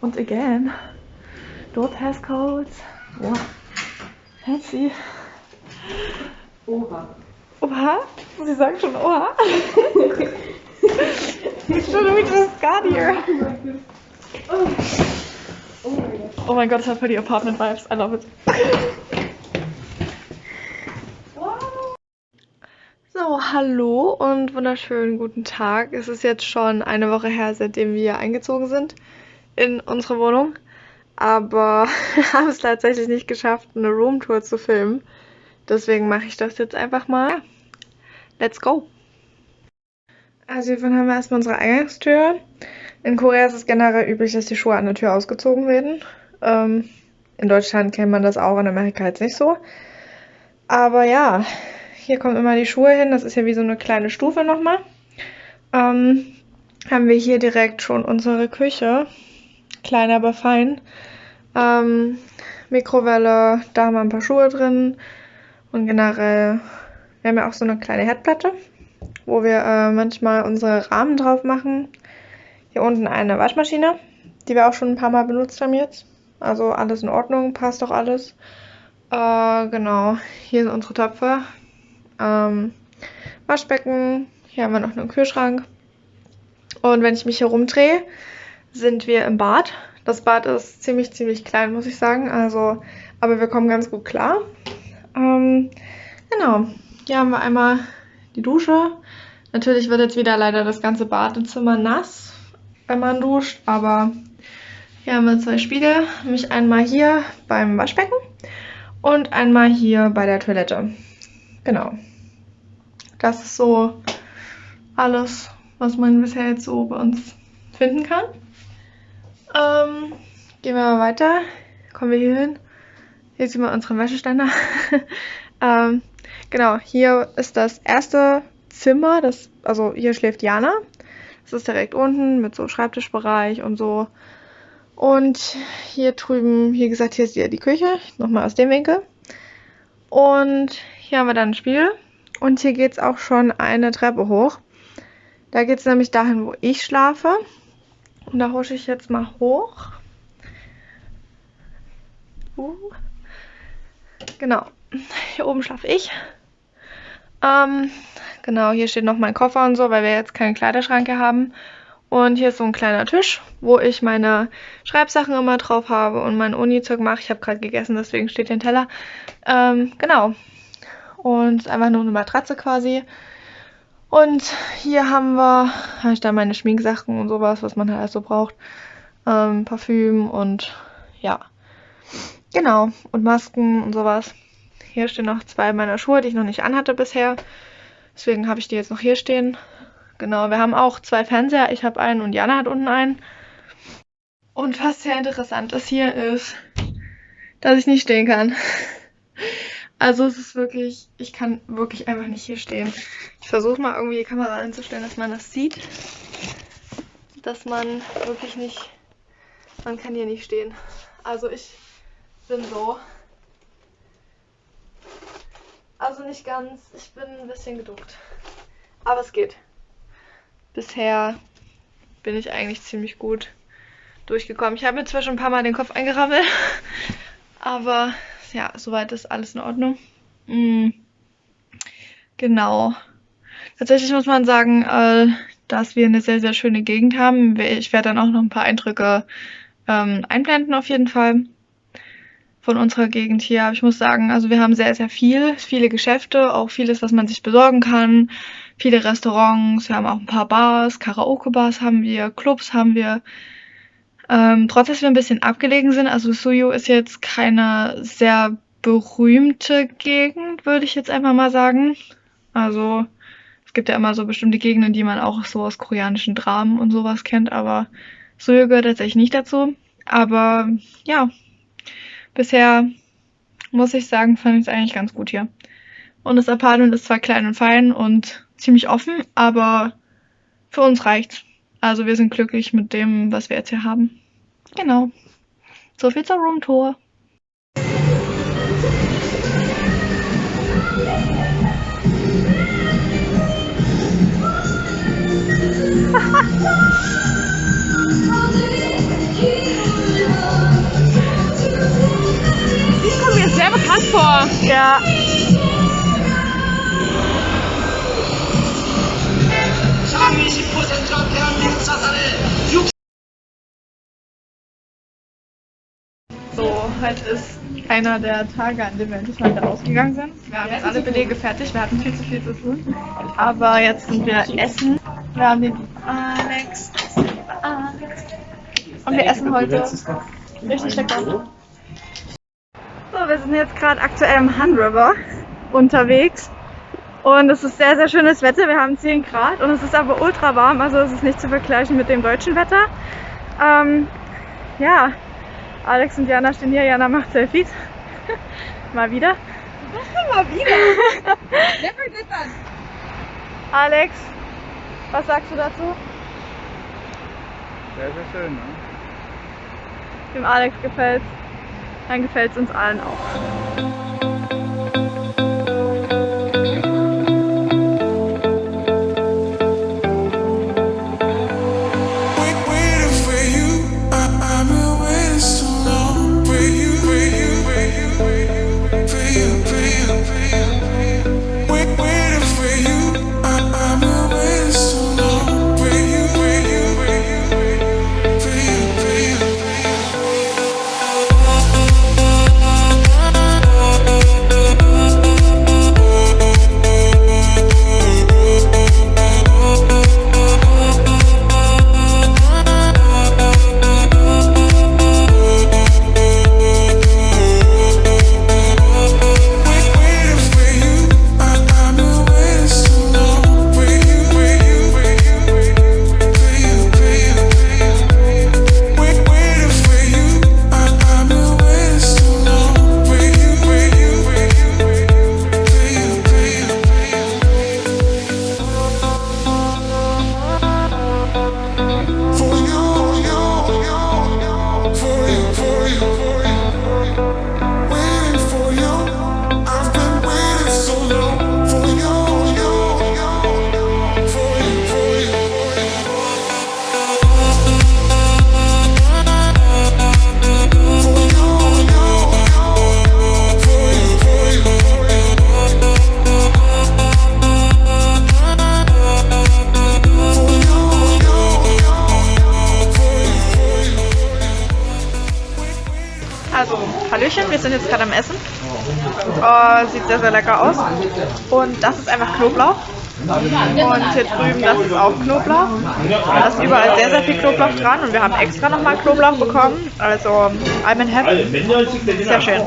Und again, Door Passcodes. Wow, fancy. Oha. Oha? Sie sagen schon Oha. Should we just got here? Oh mein Gott, das hat voll die Apartment-Vibes. I love it. So, hallo und wunderschönen guten Tag. Es ist jetzt schon eine Woche her, seitdem wir eingezogen sind in unsere Wohnung. Aber wir haben es tatsächlich nicht geschafft, eine Roomtour zu filmen. Deswegen mache ich das jetzt einfach mal. Ja, let's go! Also hiervon haben wir erstmal unsere Eingangstür. In Korea ist es generell üblich, dass die Schuhe an der Tür ausgezogen werden. In Deutschland kennt man das auch, in Amerika jetzt nicht so. Aber ja, hier kommen immer die Schuhe hin. Das ist ja wie so eine kleine Stufe nochmal. Haben wir hier direkt schon unsere Küche. Klein, aber fein. Mikrowelle, da haben wir ein paar Schuhe drin. Und generell, wir haben ja auch so eine kleine Herdplatte, wo wir manchmal unsere Rahmen drauf machen. Hier unten eine Waschmaschine, die wir auch schon ein paar Mal benutzt haben jetzt. Also alles in Ordnung, passt doch alles. Genau, hier sind unsere Töpfe. Waschbecken, hier haben wir noch einen Kühlschrank. Und wenn ich mich hier rumdrehe, sind wir im Bad. Das Bad ist ziemlich klein, muss ich sagen. Also, aber wir kommen ganz gut klar. Genau, hier haben wir einmal die Dusche. Natürlich wird jetzt wieder leider das ganze Badezimmer nass, wenn man duscht. Aber hier haben wir zwei Spiegel. Nämlich einmal hier beim Waschbecken und einmal hier bei der Toilette. Genau. Das ist so alles, was man bisher jetzt so bei uns finden kann. Gehen wir mal weiter. Kommen wir hier hin. Hier sieht man unseren Wäscheständer. Genau, hier ist das erste Zimmer. Also hier schläft Jana. Das ist direkt unten mit so Schreibtischbereich und so. Und hier drüben, wie gesagt, hier ist ja die Küche. Nochmal aus dem Winkel. Und hier haben wir dann ein Spiegel. Und hier geht es auch schon eine Treppe hoch. Da geht es nämlich dahin, wo ich schlafe. Und da husche ich jetzt mal hoch. Genau, hier oben schlafe ich. Genau, hier steht noch mein Koffer und so, weil wir jetzt keine Kleiderschranke haben. Und hier ist so ein kleiner Tisch, wo ich meine Schreibsachen immer drauf habe und mein Uni-Zeug mache. Ich habe gerade gegessen, deswegen steht hier ein Teller. Genau. Und einfach nur eine Matratze quasi. Und hier habe ich da meine Schminksachen und sowas, was man halt so braucht. Parfüm und ja. Genau. Und Masken und sowas. Hier stehen noch zwei meiner Schuhe, die ich noch nicht anhatte bisher. Deswegen habe ich die jetzt noch hier stehen. Genau, wir haben auch zwei Fernseher. Ich habe einen und Jana hat unten einen. Und was sehr interessant ist hier ist, dass ich nicht stehen kann. Also es ist wirklich, ich kann wirklich einfach nicht hier stehen. Ich versuche mal irgendwie die Kamera einzustellen, dass man das sieht. Dass man wirklich nicht, man kann hier nicht stehen. Also ich bin so. Also nicht ganz, ich bin ein bisschen geduckt. Aber es geht. Bisher bin ich eigentlich ziemlich gut durchgekommen. Ich habe mir zwar schon ein paar Mal den Kopf eingerammelt, aber ja, soweit ist alles in Ordnung. Genau. Tatsächlich muss man sagen, dass wir eine sehr schöne Gegend haben. Ich werde dann auch noch ein paar Eindrücke einblenden auf jeden Fall von unserer Gegend hier. Aber ich muss sagen, also wir haben sehr viele Geschäfte, auch vieles, was man sich besorgen kann. Viele Restaurants, wir haben auch ein paar Bars, Karaoke-Bars haben wir, Clubs haben wir. Trotz, dass wir ein bisschen abgelegen sind, also Suyu ist jetzt keine sehr berühmte Gegend, würde ich jetzt einfach mal sagen. Also es gibt ja immer so bestimmte Gegenden, die man auch so aus koreanischen Dramen und sowas kennt, aber Suyu gehört tatsächlich nicht dazu. Aber ja, bisher muss ich sagen, fand ich es eigentlich ganz gut hier. Und das Apartment ist zwar klein und fein und ziemlich offen, aber für uns reicht's. Also wir sind glücklich mit dem, was wir jetzt hier haben. Genau. So viel zur Roomtour. sehr bekannt vor. Ja. So, heute ist einer der Tage, an dem wir endlich mal wieder rausgegangen sind. Wir haben jetzt alle Belege fertig, wir hatten viel zu viel zu tun. Aber jetzt sind wir essen. Wir haben den Alex. Und wir essen heute richtig lecker. So, wir sind jetzt gerade aktuell im Han River unterwegs. Und es ist sehr, sehr schönes Wetter. Wir haben 10 Grad und es ist aber ultra warm, also es ist nicht zu vergleichen mit dem deutschen Wetter. Ja, Alex und Jana stehen hier. Jana macht Selfies. Mal wieder. Mal wieder. Wer fängt das an? Alex, was sagst du dazu? Sehr, sehr schön, ne? Dem Alex gefällt's. Dann gefällt's uns allen auch. Also, Hallöchen, wir sind jetzt gerade am Essen. Sieht sehr, sehr lecker aus. Und das ist einfach Knoblauch. Und hier drüben, das ist auch Knoblauch. Da ist überall sehr, sehr viel Knoblauch dran. Und wir haben extra nochmal Knoblauch bekommen. Also, I'm in heaven. Sehr schön.